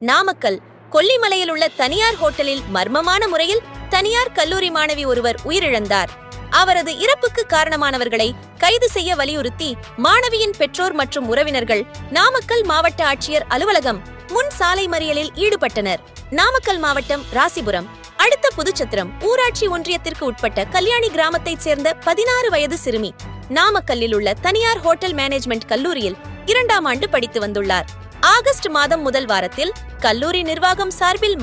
நாமக்கல் கொல்லிமலையில் உள்ள தனியார் ஹோட்டலில் மர்மமான முறையில் தனியார் கல்லூரி மாணவி ஒருவர் உயிரிழந்தார். அவரது இறப்புக்கு காரணமானவர்களை கைது செய்ய வலியுறுத்தி மாணவியின் பெற்றோர் மற்றும் உறவினர்கள் நாமக்கல் மாவட்ட ஆட்சியர் அலுவலகம் முன் சாலை மறியலில் ஈடுபட்டனர். நாமக்கல் மாவட்டம் ராசிபுரம் அடுத்த புதுச்சத்திரம் ஊராட்சி ஒன்றியத்திற்கு உட்பட்ட கல்யாணி கிராமத்தைச் சேர்ந்த 16 வயது சிறுமி நாமக்கல்லில் உள்ள தனியார் ஹோட்டல் மேனேஜ்மெண்ட் கல்லூரியில் 2ஆம் ஆண்டு படித்து வந்துள்ளார். ஆகஸ்ட் மாதம் முதல் வாரத்தில் கல்லூரி நிர்வாகம் சார்பில்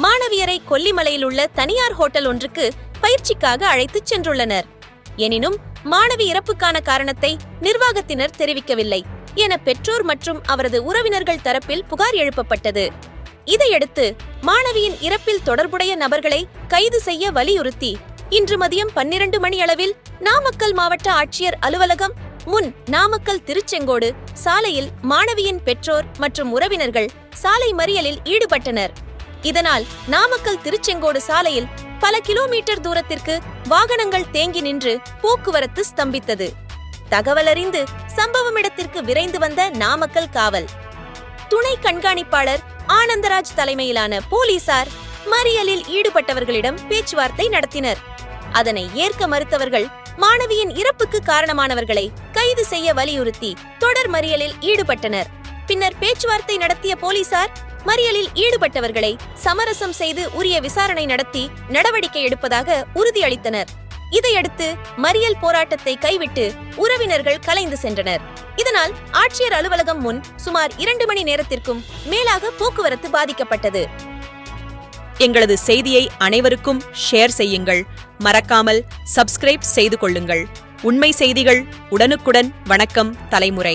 மாணவியரை கொல்லிமலையில் உள்ள தனியார் ஹோட்டல் ஒன்றுக்கு பயிற்சிக்காக அழைத்துச் சென்றுள்ளனர். எனினும் மாணவி இறப்புக்கான காரணத்தை நிர்வாகத்தினர் தெரிவிக்கவில்லை என பெற்றோர் மற்றும் அவரது உறவினர்கள் தரப்பில் புகார் எழுப்பப்பட்டது. இதையடுத்து மாணவியின் இறப்பில் தொடர்புடைய நபர்களை கைது செய்ய வலியுறுத்தி இன்று மதியம் 12 மணியளவில் நாமக்கல் மாவட்ட ஆட்சியர் அலுவலகம் முன் நாமக்கல் திருச்செங்கோடு சாலையில் மாணவியின் பெற்றோர் மற்றும் உறவினர்கள் சாலை மறியலில் ஈடுபட்டனர். இதனால் நாமக்கல் திருச்செங்கோடு சாலையில் பல கிலோமீட்டர் தூரத்திற்கு வாகனங்கள் தேங்கி நின்று போக்குவரத்து ஸ்தம்பித்தது. தகவலறிந்து சம்பவம் இடத்திற்கு விரைந்து வந்த நாமக்கல் காவல் துணை கண்காணிப்பாளர் ஆனந்தராஜ் தலைமையிலான போலீசார் மறியலில் ஈடுபட்டவர்களிடம் பேச்சுவார்த்தை நடத்தினர். அதனை ஏற்க மறுத்தவர்கள் மாணவியின் இறப்புக்கு காரணமானவர்களை கைது செய்ய வலியுறுத்தி தொடர் மறியலில் ஈடுபட்டனர். பின்னர் பேச்சுவார்த்தை நடத்திய போலீசார் மறியலில் ஈடுபட்டவர்களை சமரசம் செய்து உரிய விசாரணை நடத்தி நடவடிக்கை எடுப்பதாக உறுதியளித்தனர். இதையடுத்து மறியல் போராட்டத்தை கைவிட்டு உறவினர்கள் கலைந்து சென்றனர். இதனால் ஆட்சியர் அலுவலகம் முன் சுமார் 2 மணி நேரத்திற்கும் மேலாக போக்குவரத்து பாதிக்கப்பட்டது. எங்களது செய்தியை அனைவருக்கும் ஷேர் செய்யுங்கள். மறக்காமல் சப்ஸ்கிரைப் செய்து கொள்ளுங்கள். உண்மை செய்திகள் உடனுக்குடன். வணக்கம் தலைமுறை.